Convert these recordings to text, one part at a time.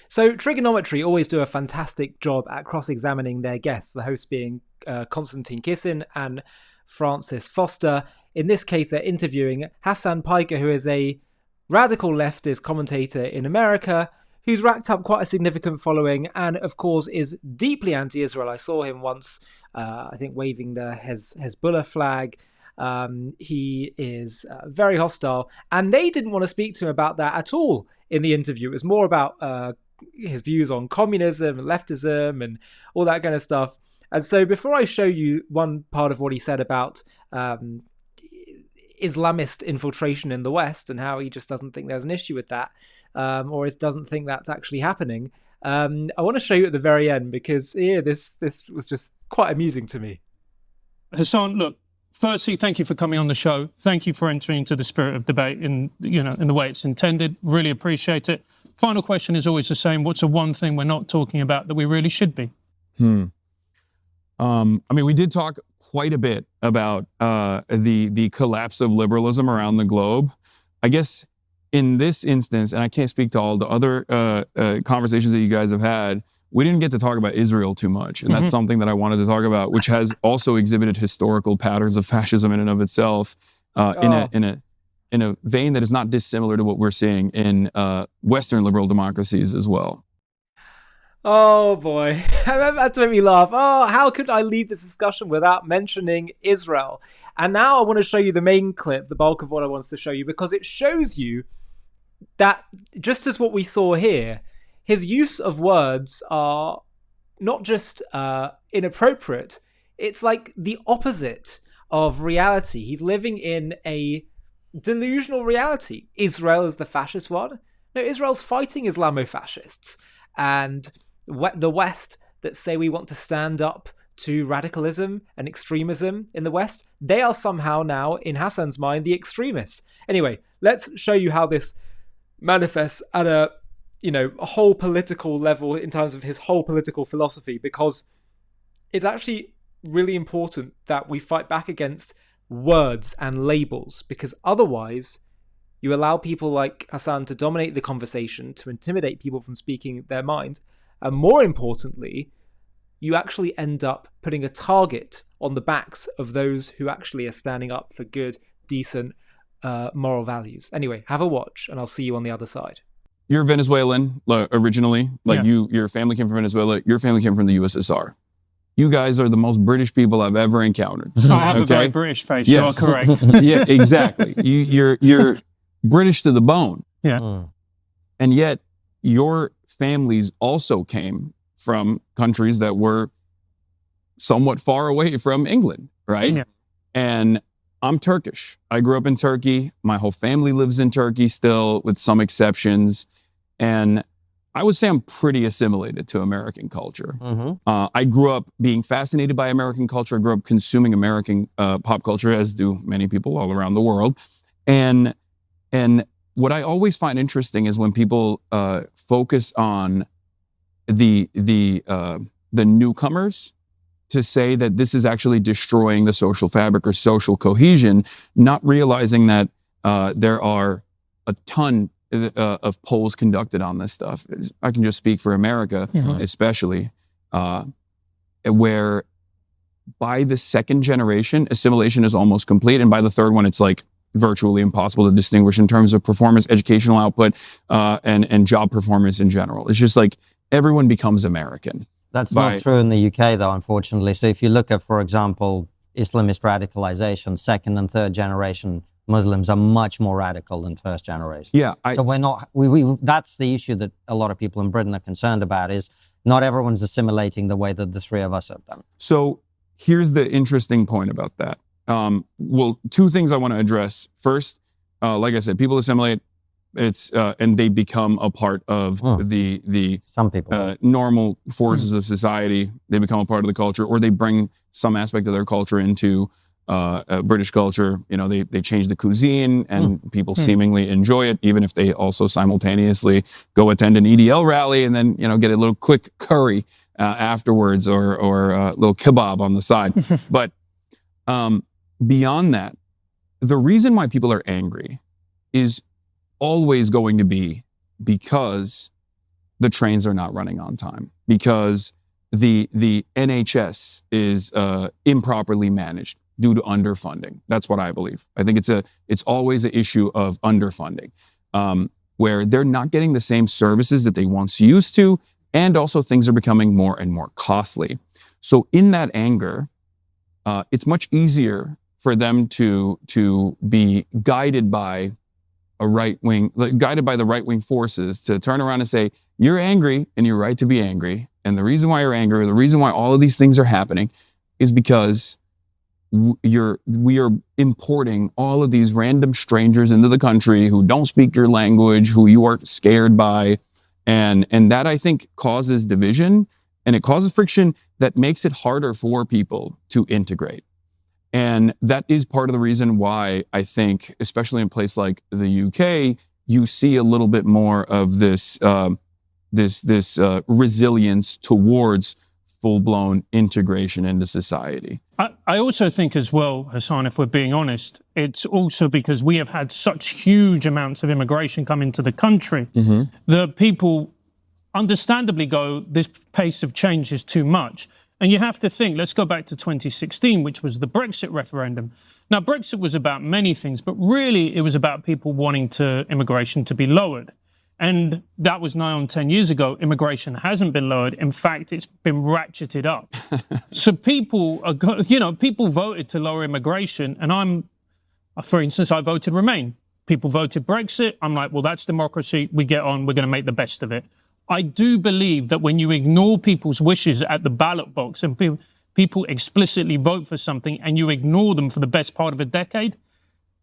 So Trigonometry always do a fantastic job at cross-examining their guests, the host being Konstantin Kisin and Francis Foster. In this case, they're interviewing Hasan Piker, who is a radical leftist commentator in America, who's racked up quite a significant following and, of course, is deeply anti-Israel. I saw him once, I think, waving the Hezbollah flag. He is very hostile, and they didn't want to speak to him about that at all in the interview. It was more about his views on communism and leftism and all that kind of stuff. And so before I show you one part of what he said about Islamist infiltration in the West and how he just doesn't think there's an issue with that, or doesn't think that's actually happening, I want to show you at the very end, because this was just quite amusing to me. Hasan, look, firstly, thank you for coming on the show. Thank you for entering into the spirit of debate in the way it's intended. Really appreciate it. Final question is always the same. What's the one thing we're not talking about that we really should be? I mean, we did talk quite a bit about the collapse of liberalism around the globe. I guess in this instance, and I can't speak to all the other conversations that you guys have had, we didn't get to talk about Israel too much. And that's something that I wanted to talk about, which has also exhibited historical patterns of fascism in and of itself in a vein that is not dissimilar to what we're seeing in Western liberal democracies as well. Oh boy, that made me laugh. Oh, how could I leave this discussion without mentioning Israel? And now I want to show you the main clip, the bulk of what I wanted to show you, because it shows you that, just as what we saw here, his use of words are not just inappropriate, it's like the opposite of reality. He's living in a delusional reality. Israel is the fascist one. No, Israel's fighting Islamofascists. And the West that say we want to stand up to radicalism and extremism in the West, they are somehow now, in Hasan's mind, the extremists. Anyway, let's show you how this manifests at a whole political level in terms of his whole political philosophy, because it's actually really important that we fight back against words and labels, because otherwise you allow people like Hasan to dominate the conversation, to intimidate people from speaking their minds, and more importantly, you actually end up putting a target on the backs of those who actually are standing up for good, decent, moral values. Anyway, have a watch, and I'll see you on the other side. You're Venezuelan originally, your family came from Venezuela, your family came from the USSR. You guys are the most British people I've ever encountered. I have a very British face, yes. You are correct. Yeah, exactly. You're British to the bone. Yeah. And yet your families also came from countries that were somewhat far away from England, right? Yeah. And I'm Turkish. I grew up in Turkey. My whole family lives in Turkey still, with some exceptions. And I would say I'm pretty assimilated to American culture. I grew up being fascinated by American culture. I grew up consuming American pop culture, as do many people all around the world. And what I always find interesting is when people focus on the newcomers, to say that this is actually destroying the social fabric or social cohesion, not realizing that there are a ton of polls conducted on this stuff. I can just speak for America, especially, where by the second generation, assimilation is almost complete. And by the third one, it's like virtually impossible to distinguish in terms of performance, educational output, and job performance in general. It's just like everyone becomes American. That's not true in the UK, though, unfortunately. So if you look at, for example, Islamist radicalization, second and third generation Muslims are much more radical than first generation. Yeah. So we're not, that's the issue that a lot of people in Britain are concerned about, is not everyone's assimilating the way that the three of us have done. So here's the interesting point about that. Well, two things I want to address. First, like I said, people assimilate, and they become a part of the some people normal forces of society. They become a part of the culture, or they bring some aspect of their culture into British culture. You know, they change the cuisine, and people seemingly enjoy it, even if they also simultaneously go attend an EDL rally and then, get a little quick curry afterwards, or a little kebab on the side. But beyond that, the reason why people are angry is always going to be because the trains are not running on time, because the NHS is improperly managed due to underfunding. That's what I believe. I think it's always an issue of underfunding, where they're not getting the same services that they once used to, and also things are becoming more and more costly. So in that anger, it's much easier for them to be guided by the right wing forces to turn around and say, you're angry and you're right to be angry. And the reason why you're angry, the reason why all of these things are happening, is because we are importing all of these random strangers into the country who don't speak your language, who you are scared by. And that, I think, causes division, and it causes friction that makes it harder for people to integrate. And that is part of the reason why I think, especially in a place like the UK, you see a little bit more of this resilience towards full-blown integration into society. I also think as well, Hasan, if we're being honest, it's also because we have had such huge amounts of immigration come into the country that people understandably go, this pace of change is too much. And you have to think, let's go back to 2016, which was the Brexit referendum. Now, Brexit was about many things, but really it was about people wanting immigration to be lowered. And that was nigh on 10 years ago. Immigration hasn't been lowered. In fact, it's been ratcheted up. So people people voted to lower immigration. And for instance, I voted Remain. People voted Brexit. I'm like, well, that's democracy. We get on. We're going to make the best of it. I do believe that when you ignore people's wishes at the ballot box and people explicitly vote for something and you ignore them for the best part of a decade,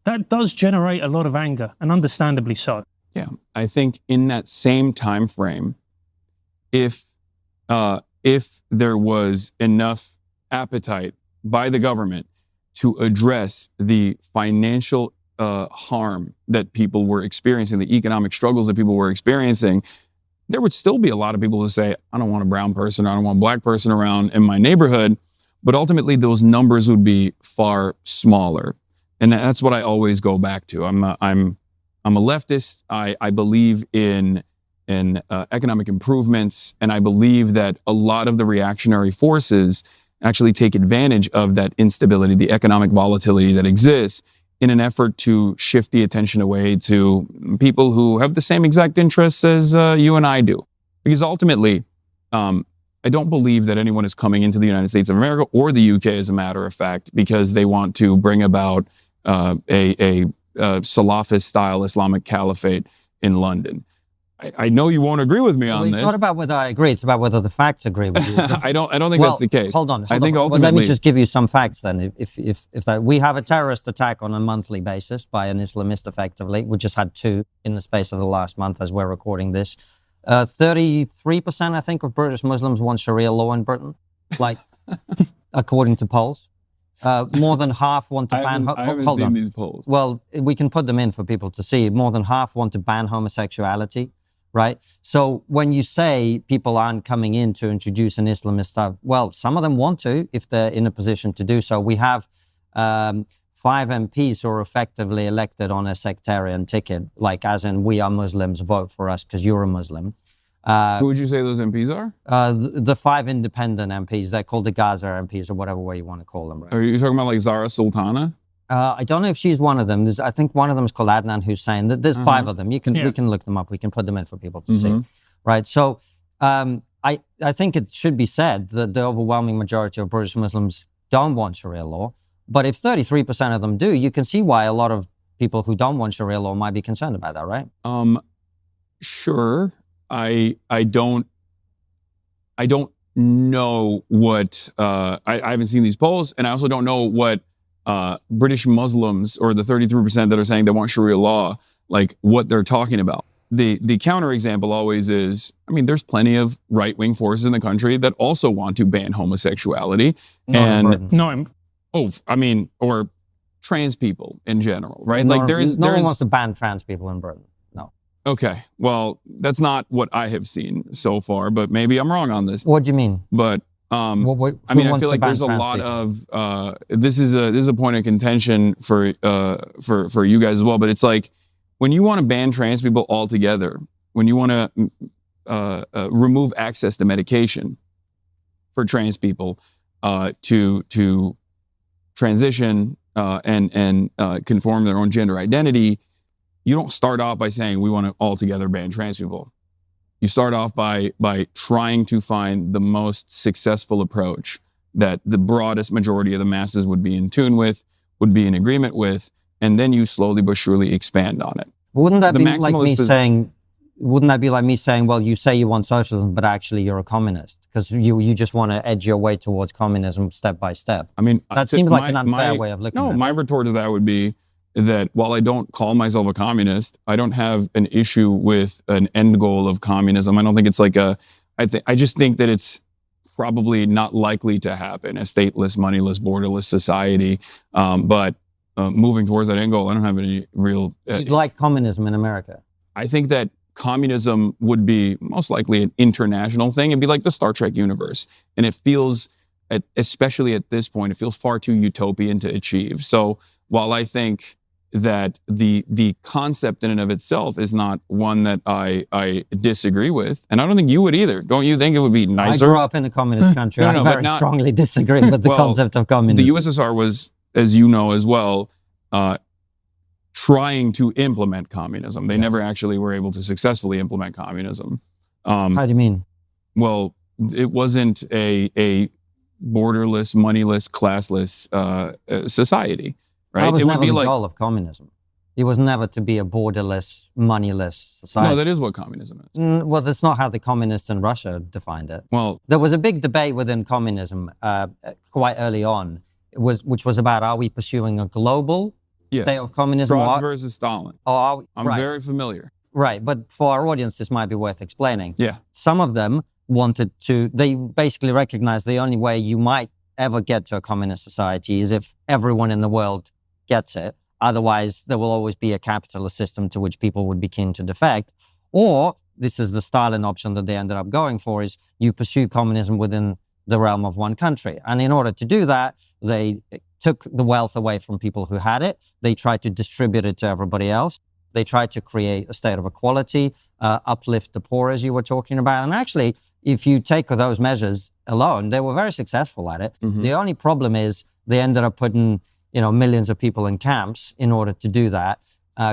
that does generate a lot of anger, and understandably so. Yeah, I think in that same time frame, if there was enough appetite by the government to address the financial harm that people were experiencing, the economic struggles that people were experiencing, there would still be a lot of people who say, I don't want a brown person, I don't want a black person around in my neighborhood. But ultimately, those numbers would be far smaller. And that's what I always go back to. I'm a leftist. I believe in economic improvements, and I believe that a lot of the reactionary forces actually take advantage of that instability, the economic volatility that exists, in an effort to shift the attention away to people who have the same exact interests as you and I do. Because ultimately, I don't believe that anyone is coming into the United States of America or the UK, as a matter of fact, because they want to bring about a Salafist-style Islamic caliphate in London. I know you won't agree with me on this. It's not about whether I agree. It's about whether the facts agree with you. I don't think that's the case. Hold on. I think ultimately, let me just give you some facts then. If that, we have a terrorist attack on a monthly basis by an Islamist, effectively. We just had 2 in the space of the last month as we're recording this. 33%, I think, of British Muslims want Sharia law in Britain, like according to polls. More than half want to ban. I haven't seen these polls. Well, we can put them in for people to see. More than half want to ban homosexuality. Right? So when you say people aren't coming in to introduce an Islamist stuff, well, some of them want to if they're in a position to do so. We have 5 MPs who are effectively elected on a sectarian ticket, like as in we are Muslims, vote for us because you're a Muslim. Who would you say those MPs are? The 5 independent MPs. They're called the Gaza MPs or whatever way you want to call them. Right? Are you talking about like Zara Sultana? I don't know if she's one of them. I think one of them is called Adnan Hussein. There's 5 of them. We can look them up. We can put them in for people to see. Right. So I think it should be said that the overwhelming majority of British Muslims don't want Sharia law. But if 33% of them do, you can see why a lot of people who don't want Sharia law might be concerned about that, right? Sure. I don't know what I haven't seen these polls, and I also don't know what British Muslims, or the 33% that are saying they want Sharia law, like what they're talking about. The counterexample always is, I mean, there's plenty of right-wing forces in the country that also want to ban homosexuality. Or trans people in general, right? No one wants to ban trans people in Britain. No. Okay. Well, that's not what I have seen so far, but maybe I'm wrong on this. What do you mean? But I feel like there's a lot of this is a point of contention for you guys as well. But it's like when you want to ban trans people altogether, when you want to remove access to medication for trans people to transition and conform their own gender identity, you don't start off by saying we want to altogether ban trans people. You start off by trying to find the most successful approach that the broadest majority of the masses would be in tune with, would be in agreement with, and then you slowly but surely expand on it. Wouldn't that The be like me maximalist saying? Wouldn't that be like me saying, well, you say you want socialism, but actually you're a communist because you just want to edge your way towards communism step by step? I mean, That seems like an unfair way of looking at it. No, my retort to that would be that while I don't call myself a communist, I don't have an issue with an end goal of communism. I don't think it's like I just think that it's probably not likely to happen, a stateless, moneyless, borderless society. But moving towards that end goal, I don't have any real... You'd like communism in America? I think that communism would be most likely an international thing. It'd be like the Star Trek universe. And it feels, especially at this point, it feels far too utopian to achieve. So while I think that the concept in and of itself is not one that I disagree with, and I don't think you would either. Don't you think it would be nicer? I grew up in a communist country. I very strongly disagree with the concept of communism. The USSR was, as you know as well, trying to implement communism. They never actually were able to successfully implement communism. How do you mean? Well, it wasn't a borderless, moneyless, classless society, right? That was it never would be the like, goal of communism. It was never to be a borderless, moneyless society. no, that is what communism is. Well, that's not how the communists in Russia defined it. Well, There was a big debate within communism quite early on, which was about, are we pursuing a global yes. state of communism? Frost versus Stalin. Or are we, I'm right, very familiar. right. But for our audience, this might be worth explaining. Yeah. Some of them they basically recognized the only way you might ever get to a communist society is if everyone in the world gets it. Otherwise, there will always be a capitalist system to which people would be keen to defect. Or, this is the Stalin option that they ended up going for, is you pursue communism within the realm of one country. And in order to do that, they took the wealth away from people who had it. They tried to distribute it to everybody else. They tried to create a state of equality, uplift the poor, as you were talking about. And actually, if you take those measures alone, they were very successful at it. Mm-hmm. The only problem is they ended up putting millions of people in camps in order to do that,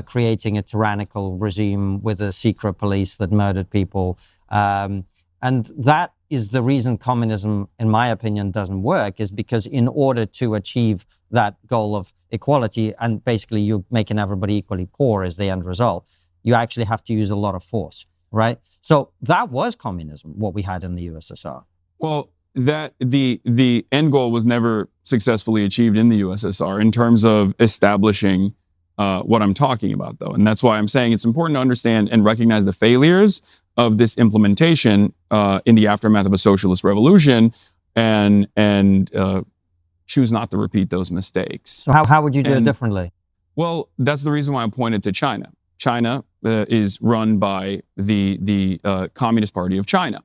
creating a tyrannical regime with a secret police that murdered people. And that is the reason communism, in my opinion, doesn't work, is because in order to achieve that goal of equality, and basically you're making everybody equally poor as the end result, you actually have to use a lot of force, right? So that was communism, what we had in the USSR. Well, that the end goal was never successfully achieved in the USSR in terms of establishing what I'm talking about, though. And that's why I'm saying it's important to understand and recognize the failures of this implementation in the aftermath of a socialist revolution and choose not to repeat those mistakes. So how would you do it differently? Well, that's the reason why I pointed to China. China is run by the Communist Party of China.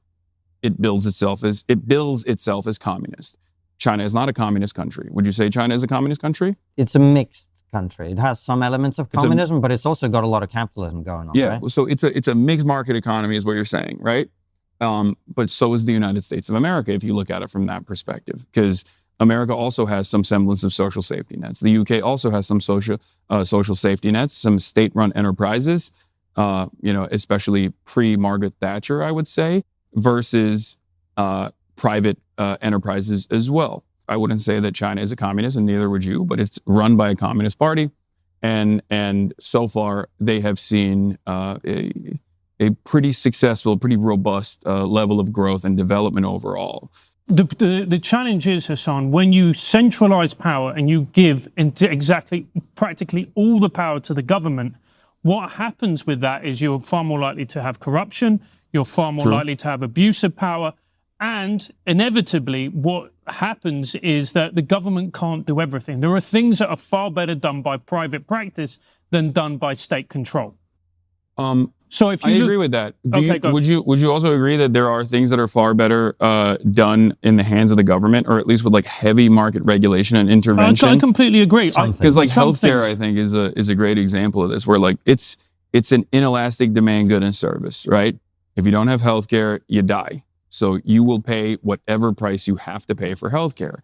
It bills itself as communist. China is not a communist country. Would you say China is a communist country? It's a mixed country. It has some elements of communism, but it's also got a lot of capitalism going on. Yeah, right? So it's a mixed market economy is what you're saying, right? But so is the United States of America if you look at it from that perspective, because America also has some semblance of social safety nets. The UK also has some social safety nets, some state-run enterprises, especially pre-Margaret Thatcher, I would say, versus private enterprises as well. I wouldn't say that China is a communist, and neither would you, but it's run by a communist party. And so far, they have seen a pretty successful, pretty robust level of growth and development overall. The challenge is, Hasan, when you centralize power and you give practically all the power to the government, what happens with that is you're far more likely to have corruption, you're far more likely to have abuse of power, and inevitably what happens is that the government can't do everything. There are things that are far better done by private practice than done by state control. So if you agree with that. Would you you also agree that there are things that are far better done in the hands of the government, or at least with like heavy market regulation and intervention? I completely agree. Because like healthcare, I think is a great example of this, where like it's an inelastic demand, good and service, right? If you don't have healthcare, you die. So you will pay whatever price you have to pay for healthcare.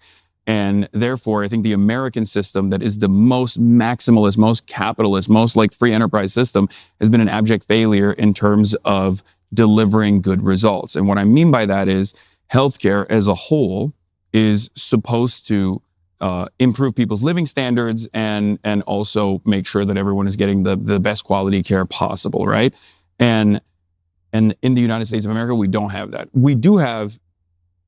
And therefore, I think the American system that is the most maximalist, most capitalist, most like free enterprise system has been an abject failure in terms of delivering good results. And what I mean by that is healthcare as a whole is supposed to improve people's living standards and also make sure that everyone is getting the best quality care possible, right? And in the United States of America, we don't have that. We do have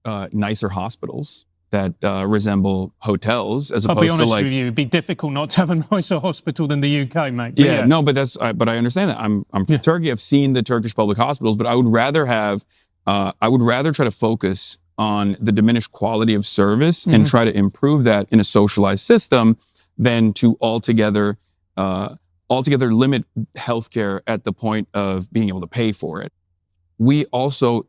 nicer hospitals that resemble hotels as I'll opposed be honest to like. with you, it'd be difficult not to have a nicer hospital than the UK, mate. But Yeah, no, but but I understand that. I'm from Turkey. I've seen the Turkish public hospitals, but I would rather try to focus on the diminished quality of service and try to improve that in a socialized system than to altogether limit healthcare at the point of being able to pay for it. We also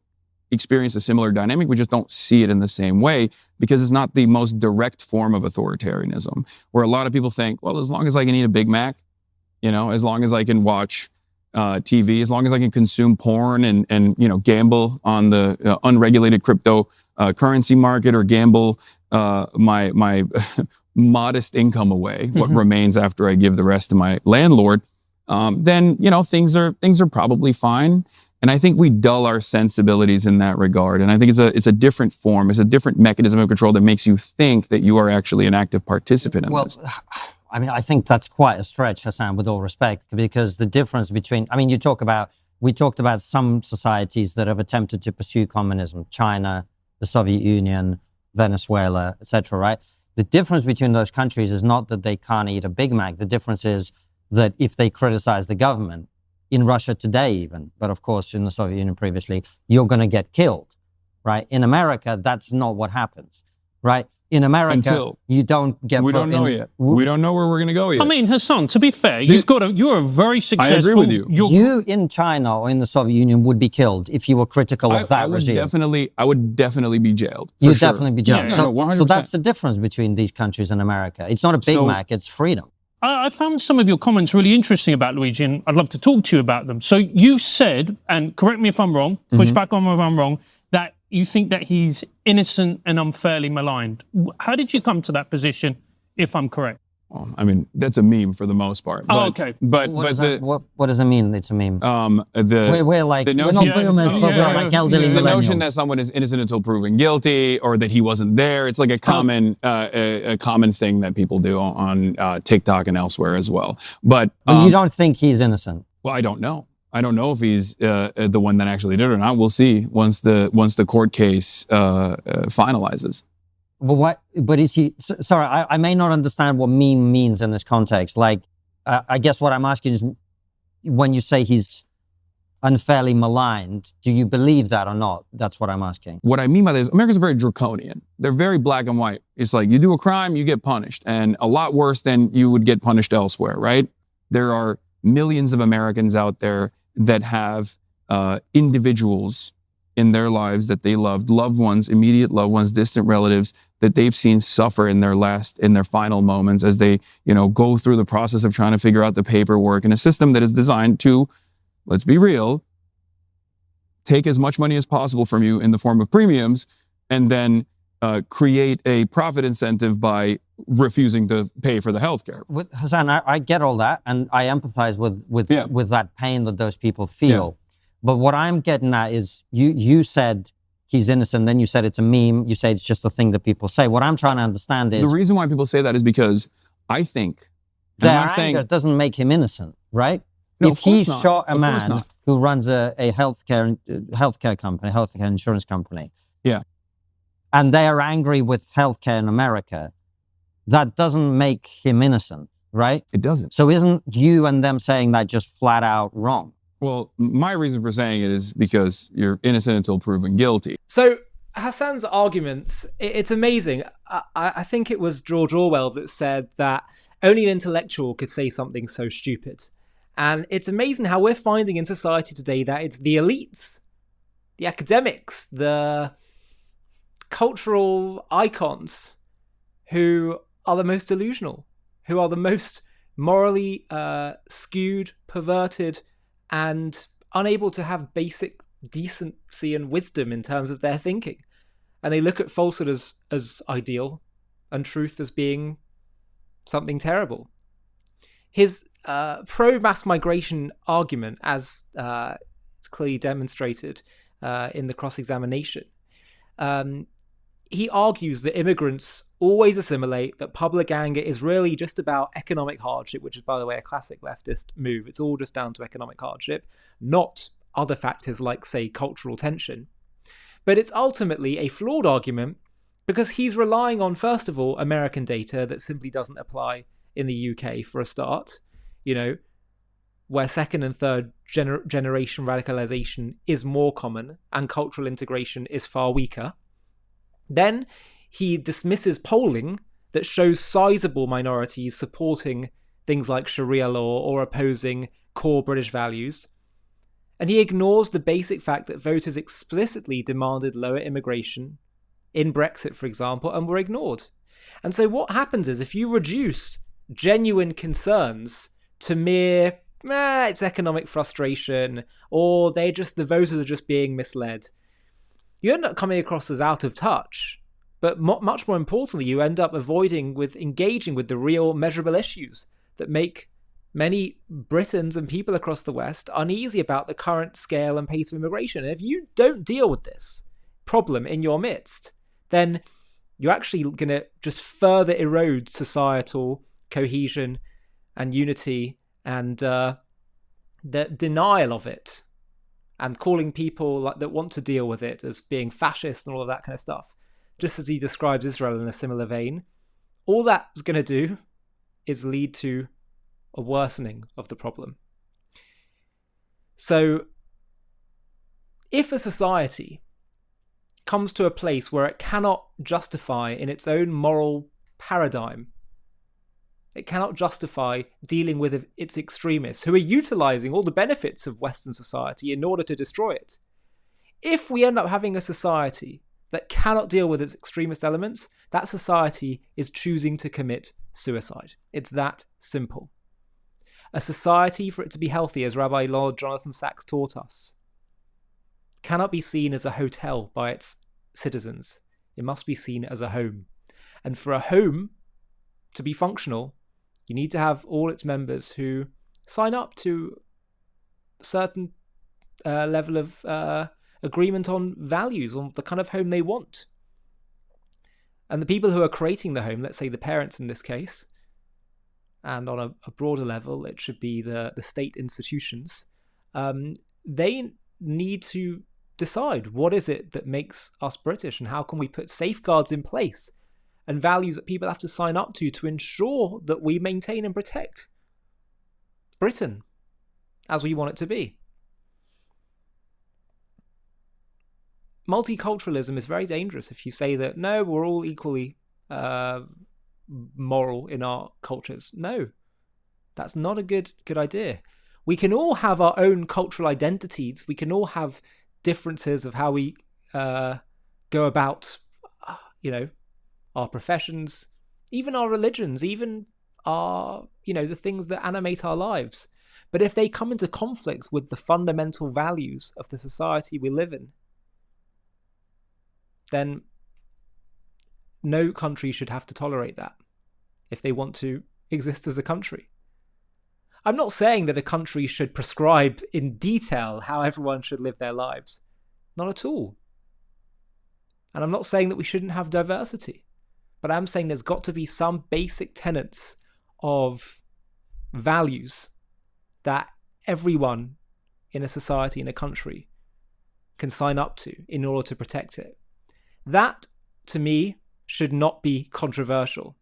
experience a similar dynamic. We just don't see it in the same way because it's not the most direct form of authoritarianism, where a lot of people think, well, as long as I can eat a Big Mac, as long as I can watch TV, as long as I can consume porn and gamble on the unregulated crypto currency market or gamble my modest income away, what remains after I give the rest to my landlord, then things are probably fine. And I think we dull our sensibilities in that regard. And I think it's a different form, it's a different mechanism of control that makes you think that you are actually an active participant in this. I mean, I think that's quite a stretch, Hasan, with all respect, because the difference between, we talked about some societies that have attempted to pursue communism, China, the Soviet Union, Venezuela, etc., right? The difference between those countries is not that they can't eat a Big Mac. The difference is that if they criticize the government, in Russia today even, but of course in the Soviet Union previously, you're going to get killed, right? In America, that's not what happens, right? In America, you don't get... We don't know yet. We don't know where we're going to go yet. I mean, Hasan, to be fair, you're a very successful... I agree with you. You in China or in the Soviet Union would be killed if you were critical of that regime. I would definitely be jailed. You'd definitely be jailed. Yeah, so that's the difference between these countries and America. It's not a Big Mac, it's freedom. I found some of your comments really interesting about Luigi, and I'd love to talk to you about them. So you said, and correct me if I'm wrong, push back on me if I'm wrong, that you think that he's innocent and unfairly maligned. How did you come to that position, if I'm correct? Well, I mean, that's a meme for the most part. But, okay. But what does it mean? It's a meme. We're like the we're notion, not boomers, but we're like elderly millennials. The notion that someone is innocent until proven guilty, or that he wasn't there, it's like a common thing that people do on TikTok and elsewhere as well. But you don't think he's innocent? Well, I don't know. I don't know if he's the one that actually did it or not. We'll see once the court case finalizes. But is he... Sorry, I may not understand what meme means in this context. Like, I guess what I'm asking is, when you say he's unfairly maligned, do you believe that or not? That's what I'm asking. What I mean by this, Americans are very draconian. They're very black and white. It's like, you do a crime, you get punished, and a lot worse than you would get punished elsewhere, right? There are millions of Americans out there that have individuals in their lives that they loved, loved ones, immediate loved ones, distant relatives that they've seen suffer in their final moments as they, go through the process of trying to figure out the paperwork in a system that is designed to, let's be real, take as much money as possible from you in the form of premiums and then create a profit incentive by refusing to pay for the healthcare. Hasan, I get all that, and I empathize with that pain that those people feel. Yeah. But what I'm getting at is, you said he's innocent, then you said it's a meme, you say it's just a thing that people say. What I'm trying to understand is... The reason why people say that is because I think... Their anger doesn't make him innocent, right? No, if he shot a man who runs a healthcare company, healthcare insurance company, and they are angry with healthcare in America, that doesn't make him innocent, right? It doesn't. So isn't you and them saying that just flat out wrong? Well, my reason for saying it is because you're innocent until proven guilty. So Hasan's arguments, it's amazing. I think it was George Orwell that said that only an intellectual could say something so stupid. And it's amazing how we're finding in society today that it's the elites, the academics, the cultural icons who are the most delusional, who are the most morally skewed, perverted, and unable to have basic decency and wisdom in terms of their thinking. And they look at falsehood as ideal and truth as being something terrible. His pro-mass migration argument, as it's clearly demonstrated in the cross-examination, he argues that immigrants always assimilate, that public anger is really just about economic hardship, which is, by the way, a classic leftist move. It's all just down to economic hardship, not other factors like, say, cultural tension. But it's ultimately a flawed argument because he's relying on, first of all, American data that simply doesn't apply in the UK for a start, where second and third generation radicalization is more common and cultural integration is far weaker. Then he dismisses polling that shows sizable minorities supporting things like Sharia law or opposing core British values. And he ignores the basic fact that voters explicitly demanded lower immigration in Brexit, for example, and were ignored. And so what happens is if you reduce genuine concerns to mere, it's economic frustration, or the voters are just being misled, you end up coming across as out of touch. But much more importantly, you end up engaging with the real measurable issues that make many Britons and people across the West uneasy about the current scale and pace of immigration. And if you don't deal with this problem in your midst, then you're actually going to just further erode societal cohesion and unity and the denial of it, and calling people that want to deal with it as being fascist and all of that kind of stuff. Just as he describes Israel in a similar vein, all that's going to do is lead to a worsening of the problem. So if a society comes to a place where it cannot justify in its own moral paradigm, it cannot justify dealing with its extremists who are utilizing all the benefits of Western society in order to destroy it. If we end up having a society that cannot deal with its extremist elements, that society is choosing to commit suicide. It's that simple. A society, for it to be healthy, as Rabbi Lord Jonathan Sacks taught us, cannot be seen as a hotel by its citizens. It must be seen as a home. And for a home to be functional, you need to have all its members who sign up to a certain level of agreement on values, on the kind of home they want. And the people who are creating the home, let's say the parents in this case, and on a broader level, it should be the state institutions, they need to decide what is it that makes us British and how can we put safeguards in place and values that people have to sign up to ensure that we maintain and protect Britain as we want it to be. Multiculturalism is very dangerous if you say that, no, we're all equally moral in our cultures. No, that's not a good idea. We can all have our own cultural identities. We can all have differences of how we go about, our professions, even our religions, even our, the things that animate our lives. But if they come into conflict with the fundamental values of the society we live in, then no country should have to tolerate that if they want to exist as a country. I'm not saying that a country should prescribe in detail how everyone should live their lives. Not at all. And I'm not saying that we shouldn't have diversity. But I'm saying there's got to be some basic tenets of values that everyone in a society, in a country, can sign up to in order to protect it. That, to me, should not be controversial.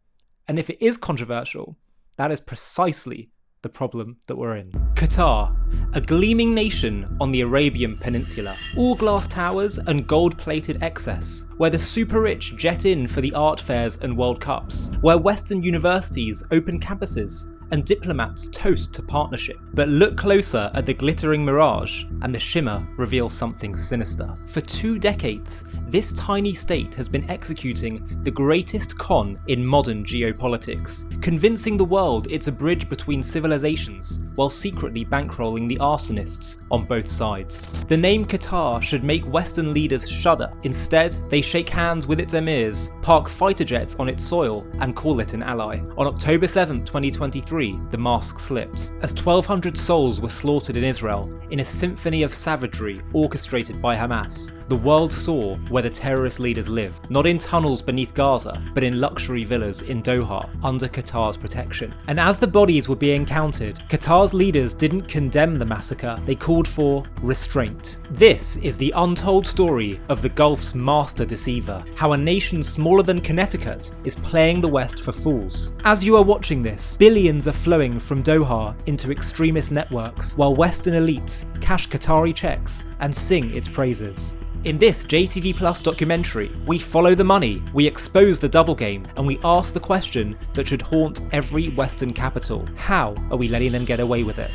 And if it is controversial, that is precisely the problem that we're in. Qatar, a gleaming nation on the Arabian Peninsula. All glass towers and gold-plated excess, where the super-rich jet in for the art fairs and World Cups, where Western universities open campuses and diplomats toast to partnership. But look closer at the glittering mirage, and the shimmer reveals something sinister. For 2 decades, this tiny state has been executing the greatest con in modern geopolitics, convincing the world it's a bridge between civilizations, while secretly bankrolling the arsonists on both sides. The name Qatar should make Western leaders shudder. Instead, they shake hands with its emirs, park fighter jets on its soil, and call it an ally. On October 7, 2023, the mask slipped, as 1,200 souls were slaughtered in Israel in a symphony of savagery orchestrated by Hamas. The world saw where the terrorist leaders live, not in tunnels beneath Gaza, but in luxury villas in Doha, under Qatar's protection. And as the bodies were being counted, Qatar's leaders didn't condemn the massacre, they called for restraint. This is the untold story of the Gulf's master deceiver, how a nation smaller than Connecticut is playing the West for fools. As you are watching this, billions are flowing from Doha into extremist networks, while Western elites cash Qatari checks and sing its praises. In this JTV Plus documentary, we follow the money, we expose the double game, and we ask the question that should haunt every Western capital: how are we letting them get away with it?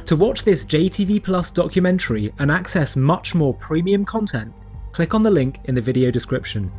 To watch this JTV Plus documentary and access much more premium content, click on the link in the video description.